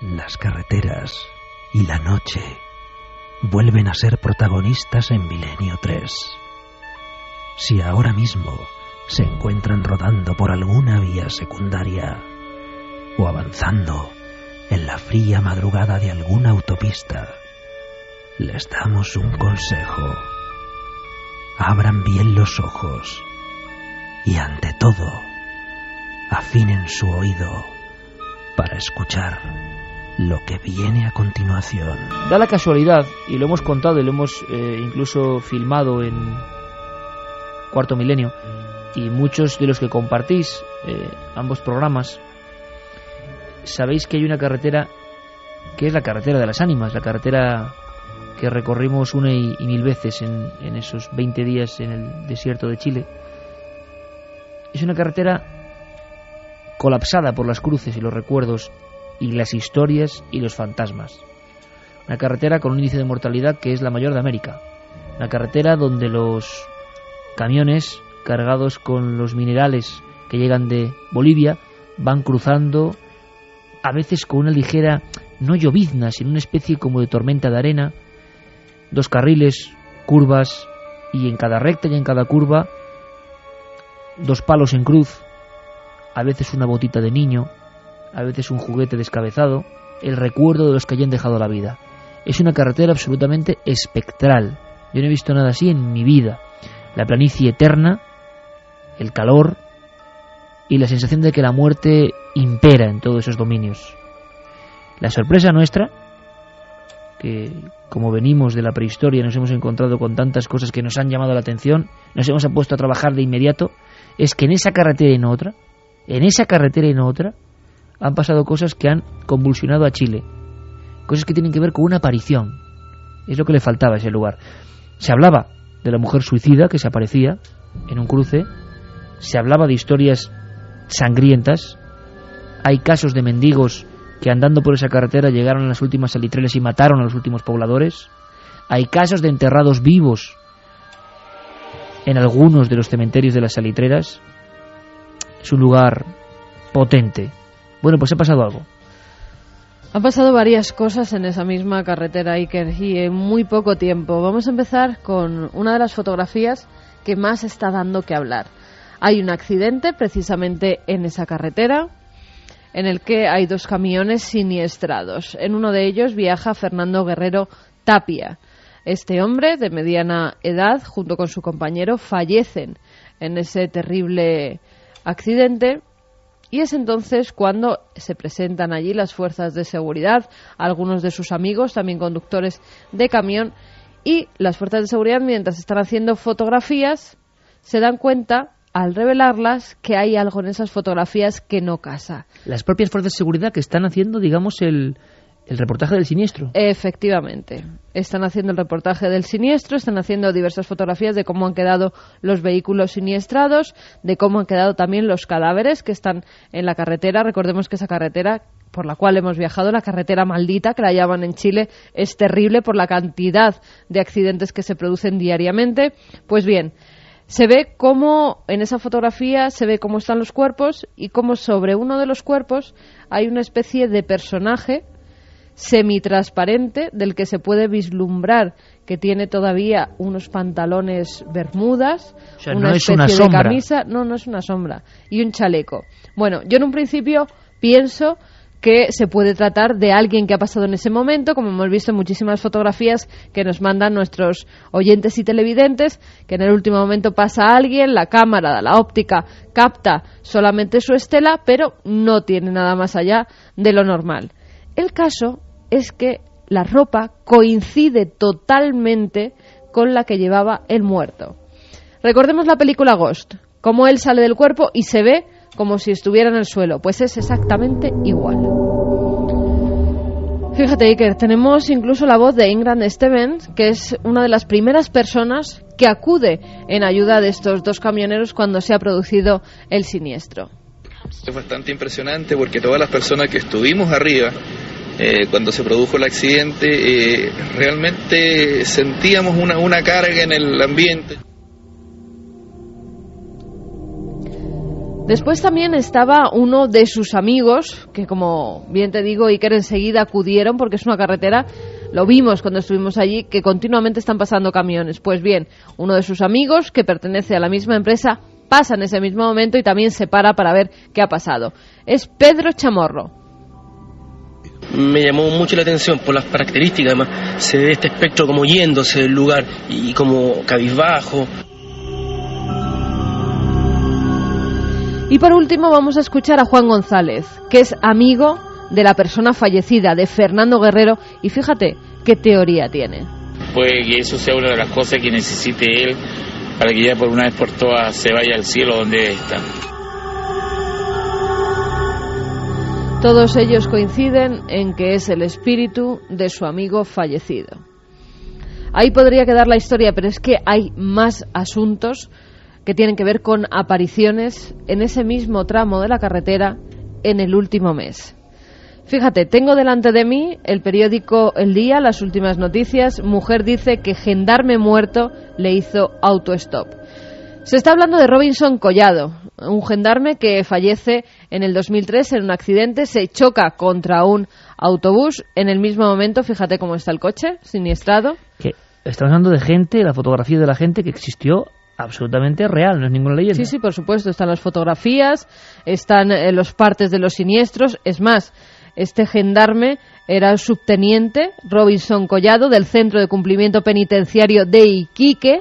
Las carreteras y la noche vuelven a ser protagonistas en Milenio 3. Si ahora mismo se encuentran rodando por alguna vía secundaria o avanzando en la fría madrugada de alguna autopista, les damos un consejo. Abran bien los ojos y, ante todo, afinen su oído para escuchar lo que viene a continuación. Da la casualidad, y lo hemos contado y lo hemos incluso filmado en Cuarto Milenio, y muchos de los que compartís ambos programas sabéis que hay una carretera que es la carretera de las ánimas, la carretera que recorrimos una y mil veces en esos 20 días en el desierto de Chile. Es una carretera colapsada por las cruces y los recuerdos y las historias y los fantasmas. Una carretera con un índice de mortalidad que es la mayor de América. Una carretera donde los camiones cargados con los minerales que llegan de Bolivia van cruzando, a veces con una ligera, no llovizna, sino una especie como de tormenta de arena. 2 carriles, curvas, y en cada recta y en cada curva 2 palos en cruz, a veces una botita de niño, a veces un juguete descabezado, el recuerdo de los que hayan dejado la vida. Es una carretera absolutamente espectral. Yo no he visto nada así en mi vida. La planicie eterna, el calor y la sensación de que la muerte impera en todos esos dominios. La sorpresa nuestra, que como venimos de la prehistoria nos hemos encontrado con tantas cosas que nos han llamado la atención, nos hemos puesto a trabajar de inmediato, es que en esa carretera y en otra, han pasado cosas que han convulsionado a Chile, cosas que tienen que ver con una aparición. Es lo que le faltaba a ese lugar. Se hablaba de la mujer suicida que se aparecía en un cruce, se hablaba de historias sangrientas, hay casos de mendigos que andando por esa carretera llegaron a las últimas salitreras y mataron a los últimos pobladores, hay casos de enterrados vivos en algunos de los cementerios de las salitreras. Es un lugar potente. Bueno, pues ha pasado algo. Han pasado varias cosas en esa misma carretera, Iker, y en muy poco tiempo. Vamos a empezar con una de las fotografías que más está dando que hablar. Hay un accidente precisamente en esa carretera en el que hay 2 camiones siniestrados. En uno de ellos viaja Fernando Guerrero Tapia. Este hombre de mediana edad, junto con su compañero, fallecen en ese terrible accidente. Y es entonces cuando se presentan allí las fuerzas de seguridad, algunos de sus amigos, también conductores de camión, y las fuerzas de seguridad, mientras están haciendo fotografías, se dan cuenta, al revelarlas, que hay algo en esas fotografías que no casa. Las propias fuerzas de seguridad que están haciendo, digamos, el reportaje del siniestro. Efectivamente. Están haciendo el reportaje del siniestro, están haciendo diversas fotografías de cómo han quedado los vehículos siniestrados, de cómo han quedado también los cadáveres que están en la carretera. Recordemos que esa carretera por la cual hemos viajado, la carretera maldita, que la llaman en Chile, es terrible por la cantidad de accidentes que se producen diariamente. Pues bien, se ve cómo en esa fotografía se ve cómo están los cuerpos y cómo sobre uno de los cuerpos hay una especie de personaje semitransparente del que se puede vislumbrar que tiene todavía unos pantalones bermudas, o sea, una especie de camisa, no es una sombra, y un chaleco. Bueno, yo en un principio pienso que se puede tratar de alguien que ha pasado en ese momento, como hemos visto en muchísimas fotografías que nos mandan nuestros oyentes y televidentes, que en el último momento pasa alguien, la cámara, la óptica, capta solamente su estela, pero no tiene nada más allá de lo normal. El caso es que la ropa coincide totalmente con la que llevaba el muerto. Recordemos la película Ghost, cómo él sale del cuerpo y se ve como si estuviera en el suelo, pues es exactamente igual. Fíjate, Iker, tenemos incluso la voz de Ingrid Stevens, que es una de las primeras personas que acude en ayuda de estos 2 camioneros cuando se ha producido el siniestro. Es bastante impresionante porque todas las personas que estuvimos arriba cuando se produjo el accidente realmente sentíamos una carga en el ambiente. Después también estaba uno de sus amigos, que como bien te digo, Iker, enseguida acudieron porque es una carretera, lo vimos cuando estuvimos allí, que continuamente están pasando camiones. Pues bien, uno de sus amigos, que pertenece a la misma empresa, pasa en ese mismo momento y también se para ver qué ha pasado. Es Pedro Chamorro. Me llamó mucho la atención por las características, además se ve este espectro como yéndose del lugar y como cabizbajo. Y por último vamos a escuchar a Juan González, que es amigo de la persona fallecida, de Fernando Guerrero, y fíjate qué teoría tiene. Puede que eso sea una de las cosas que necesite él para que ya por una vez por todas se vaya al cielo donde está. Todos ellos coinciden en que es el espíritu de su amigo fallecido. Ahí podría quedar la historia, pero es que hay más asuntos que tienen que ver con apariciones en ese mismo tramo de la carretera en el último mes. Fíjate, tengo delante de mí el periódico El Día, las últimas noticias. Mujer dice que gendarme muerto le hizo autostop. Se está hablando de Robinson Collado, un gendarme que fallece en el 2003 en un accidente, se choca contra un autobús. En el mismo momento, fíjate cómo está el coche, siniestrado. Que estamos hablando de gente, la fotografía de la gente que existió absolutamente real, no es ninguna leyenda. Sí, por supuesto, están las fotografías, están los partes de los siniestros. Es más, este gendarme era el subteniente Robinson Collado del Centro de Cumplimiento Penitenciario de Iquique,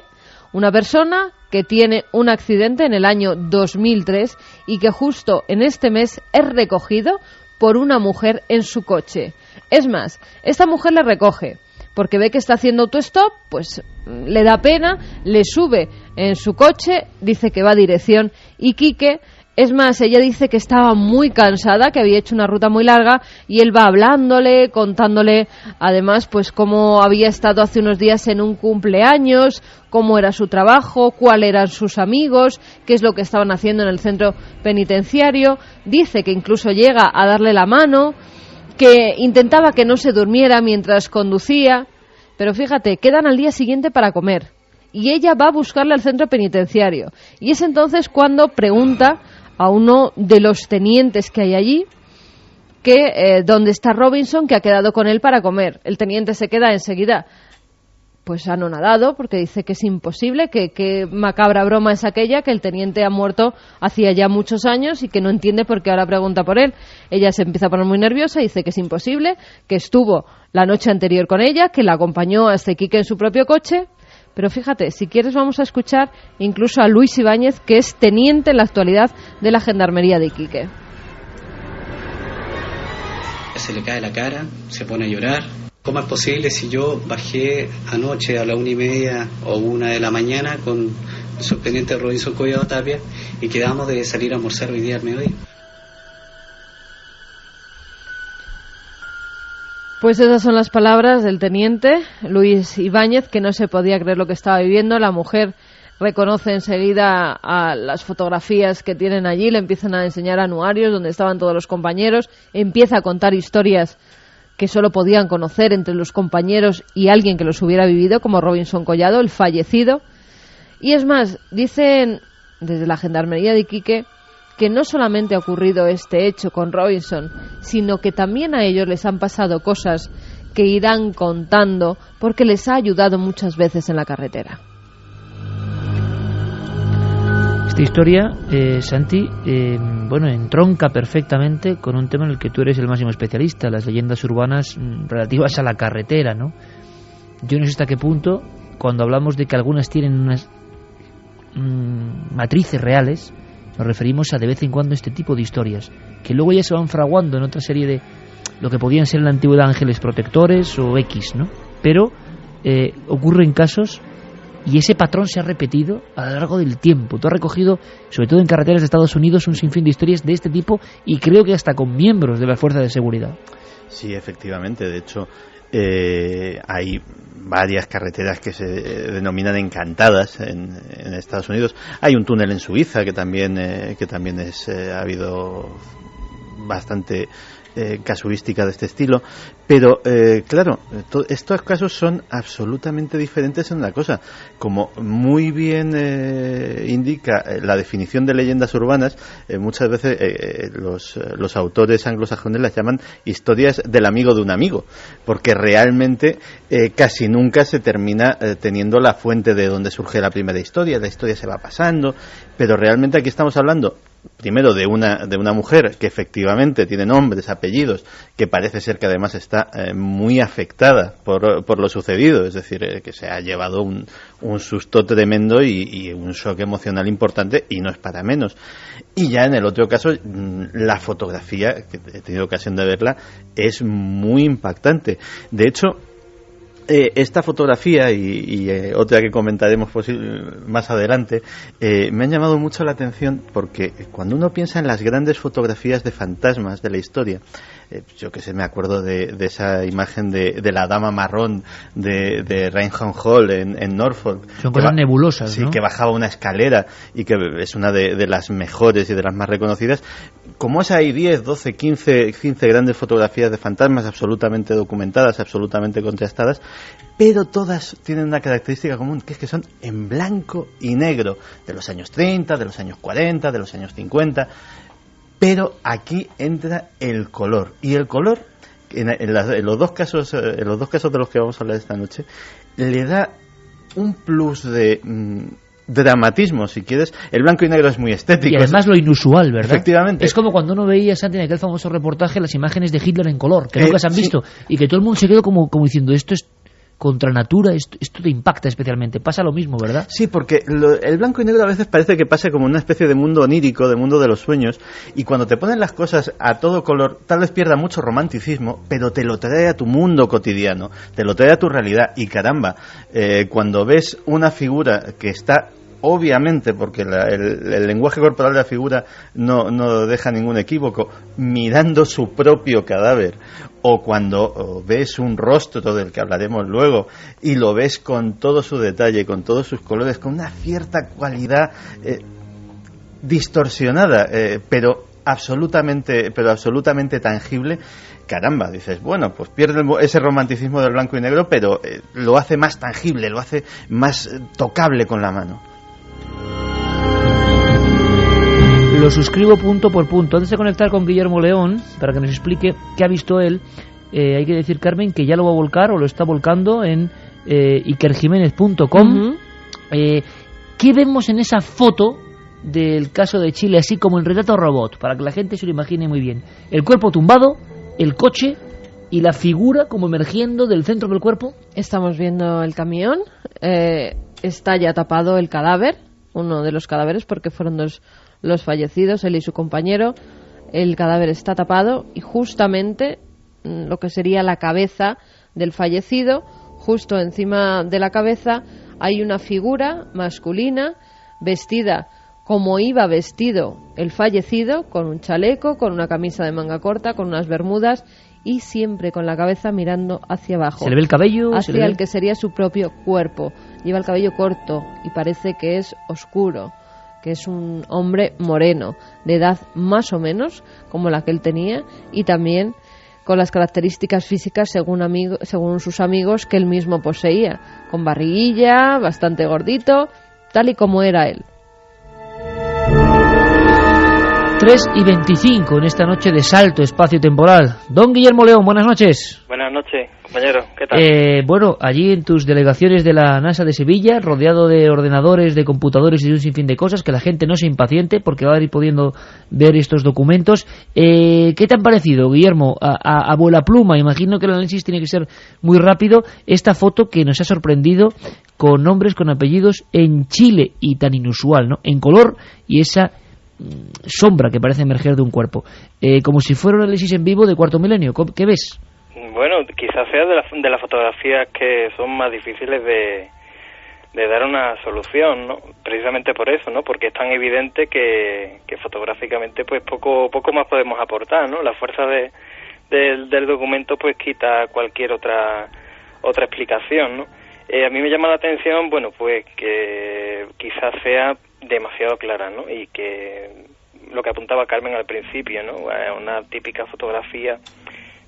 una persona que tiene un accidente en el año 2003 y que justo en este mes es recogido por una mujer en su coche. Es más, esta mujer le recoge porque ve que está haciendo autostop, pues le da pena, le sube en su coche, dice que va a dirección Iquique. Es más, ella dice que estaba muy cansada, que había hecho una ruta muy larga, y él va hablándole, contándole además pues cómo había estado hace unos días en un cumpleaños, cómo era su trabajo, cuáles eran sus amigos, qué es lo que estaban haciendo en el centro penitenciario. Dice que incluso llega a darle la mano, que intentaba que no se durmiera mientras conducía, pero fíjate, quedan al día siguiente para comer y ella va a buscarle al centro penitenciario, y es entonces cuando pregunta a uno de los tenientes que hay allí que dónde está Robinson, que ha quedado con él para comer. El teniente se queda enseguida pues anonadado, porque dice que es imposible, que macabra broma es aquella, que el teniente ha muerto hacía ya muchos años y que no entiende por qué ahora pregunta por él. Ella se empieza a poner muy nerviosa y dice que es imposible, que estuvo la noche anterior con ella, que la acompañó hasta Iquique en su propio coche. Pero fíjate, si quieres vamos a escuchar incluso a Luis Ibáñez, que es teniente en la actualidad de la Gendarmería de Iquique. Se le cae la cara, se pone a llorar. ¿Cómo es posible si yo bajé anoche a la 1:30 o 1 de la mañana con el subteniente Robinson Collado Tapia y quedamos de salir a almorzar hoy día al mediodía? Pues esas son las palabras del teniente Luis Ibáñez, que no se podía creer lo que estaba viviendo. La mujer reconoce enseguida a las fotografías que tienen allí, le empiezan a enseñar anuarios donde estaban todos los compañeros, empieza a contar historias que solo podían conocer entre los compañeros y alguien que los hubiera vivido, como Robinson Collado, el fallecido. Y es más, dicen desde la Gendarmería de Iquique que no solamente ha ocurrido este hecho con Robinson, sino que también a ellos les han pasado cosas que irán contando porque les ha ayudado muchas veces en la carretera. Esta historia, Santi, entronca perfectamente con un tema en el que tú eres el máximo especialista, las leyendas urbanas relativas a la carretera, ¿no? Yo no sé hasta qué punto, cuando hablamos de que algunas tienen unas matrices reales, nos referimos a de vez en cuando este tipo de historias, que luego ya se van fraguando en otra serie de lo que podían ser en la antigüedad ángeles protectores o X, ¿no? Pero ocurren casos y ese patrón se ha repetido a lo largo del tiempo. Tú has recogido, sobre todo en carreteras de Estados Unidos, un sinfín de historias de este tipo y creo que hasta con miembros de las fuerzas de seguridad. Sí, efectivamente. De hecho, hay varias carreteras que se denominan encantadas en Estados Unidos. Hay un túnel en Suiza que también ha habido bastante casuística de este estilo, pero claro, estos casos son absolutamente diferentes en una cosa. Como muy bien indica la definición de leyendas urbanas, muchas veces los autores anglosajones las llaman historias del amigo de un amigo, porque realmente casi nunca se termina teniendo la fuente de donde surge la primera historia. La historia se va pasando, pero realmente aquí estamos hablando primero de una mujer que efectivamente tiene nombres, apellidos, que parece ser que además está muy afectada por lo sucedido, es decir, que se ha llevado un susto tremendo y un shock emocional importante, y no es para menos. Y ya en el otro caso, la fotografía, que he tenido ocasión de verla, es muy impactante. De hecho, esta fotografía y otra que comentaremos más adelante me han llamado mucho la atención, porque cuando uno piensa en las grandes fotografías de fantasmas de la historia, yo que sé, me acuerdo de esa imagen de la dama marrón de Rainbow Hall en Norfolk. Son cosas nebulosas, sí, ¿no? Que bajaba una escalera y que es una de las mejores y de las más reconocidas. Como esa hay 10, 12, 15 grandes fotografías de fantasmas absolutamente documentadas, absolutamente contrastadas, pero todas tienen una característica común, que es que son en blanco y negro, de los años 30, de los años 40, de los años 50, pero aquí entra el color, y el color, en los dos casos de los que vamos a hablar esta noche, le da un plus de dramatismo, si quieres. El blanco y negro es muy estético. Y además lo inusual, ¿verdad? Efectivamente. Es como cuando uno veía, Santi, en aquel famoso reportaje, las imágenes de Hitler en color, que nunca se han visto, y que todo el mundo se quedó como diciendo, esto es contra natura, esto te impacta especialmente. Pasa lo mismo, ¿verdad? Sí, porque el blanco y negro a veces parece que pasa como una especie de mundo onírico, de mundo de los sueños, y cuando te ponen las cosas a todo color, tal vez pierda mucho romanticismo, pero te lo trae a tu mundo cotidiano, te lo trae a tu realidad, y caramba, cuando ves una figura que está, obviamente, porque el lenguaje corporal de la figura no deja ningún equívoco, mirando su propio cadáver, o cuando ves un rostro del que hablaremos luego y lo ves con todo su detalle, con todos sus colores, con una cierta cualidad distorsionada, pero absolutamente tangible. Caramba, dices, bueno, pues pierde ese romanticismo del blanco y negro, pero lo hace más tangible, lo hace más tocable con la mano. Lo suscribo punto por punto. Antes de conectar con Guillermo León, para que nos explique qué ha visto él, hay que decir, Carmen, que ya lo va a volcar, o lo está volcando, en ikerjiménez.com. ¿Qué vemos en esa foto del caso de Chile, así como en retrato robot, para que la gente se lo imagine muy bien? El cuerpo tumbado, el coche y la figura como emergiendo del centro del cuerpo. Estamos viendo el camión, está ya tapado el cadáver, uno de los cadáveres, porque fueron los fallecidos, él y su compañero. El cadáver está tapado y justamente lo que sería la cabeza del fallecido, justo encima de la cabeza hay una figura masculina vestida como iba vestido el fallecido, con un chaleco, con una camisa de manga corta, con unas bermudas, y siempre con la cabeza mirando hacia abajo. ¿Se le ve el cabello? Hacia el que sería su propio cuerpo. Lleva el cabello corto y parece que es oscuro, que es un hombre moreno, de edad más o menos como la que él tenía, y también con las características físicas según sus amigos que él mismo poseía, con barriguilla, bastante gordito, tal y como era él. 3:25 en esta noche de salto espacio-temporal. Don Guillermo León, buenas noches. Buenas noches, compañero. ¿Qué tal? Bueno, allí en tus delegaciones de la NASA de Sevilla, rodeado de ordenadores, de computadores y de un sinfín de cosas, que la gente no se impaciente porque va a ir pudiendo ver estos documentos. ¿Qué te han parecido, Guillermo? A vuela pluma, imagino que el análisis tiene que ser muy rápido. Esta foto que nos ha sorprendido, con nombres, con apellidos, en Chile, y tan inusual, ¿no? En color, y esa sombra que parece emerger de un cuerpo, como si fuera un análisis en vivo de Cuarto Milenio. ¿Qué ves? Bueno, quizás sea de las fotografías que son más difíciles de dar una solución, ¿no? Precisamente por eso, ¿no? Porque es tan evidente que fotográficamente pues poco más podemos aportar, ¿no? La fuerza del documento pues quita cualquier otra explicación, ¿no? A mí me llama la atención, bueno, pues que quizás sea demasiado clara, ¿no? Y que lo que apuntaba Carmen al principio, ¿no? Una típica fotografía,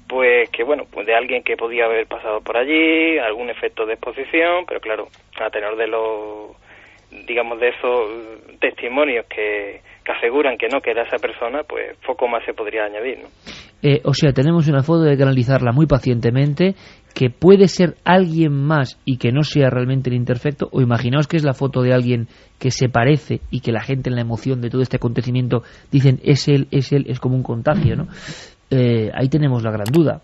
pues que bueno, pues de alguien que podía haber pasado por allí, algún efecto de exposición, pero claro, a tenor de los, digamos, de esos testimonios que aseguran que no, que era esa persona, pues poco más se podría añadir, ¿no? O sea, tenemos una foto, hay que analizarla muy pacientemente, que puede ser alguien más y que no sea realmente el imperfecto, o imaginaos que es la foto de alguien que se parece y que la gente en la emoción de todo este acontecimiento dicen es él, es como un contagio, ¿no? Ahí tenemos la gran duda.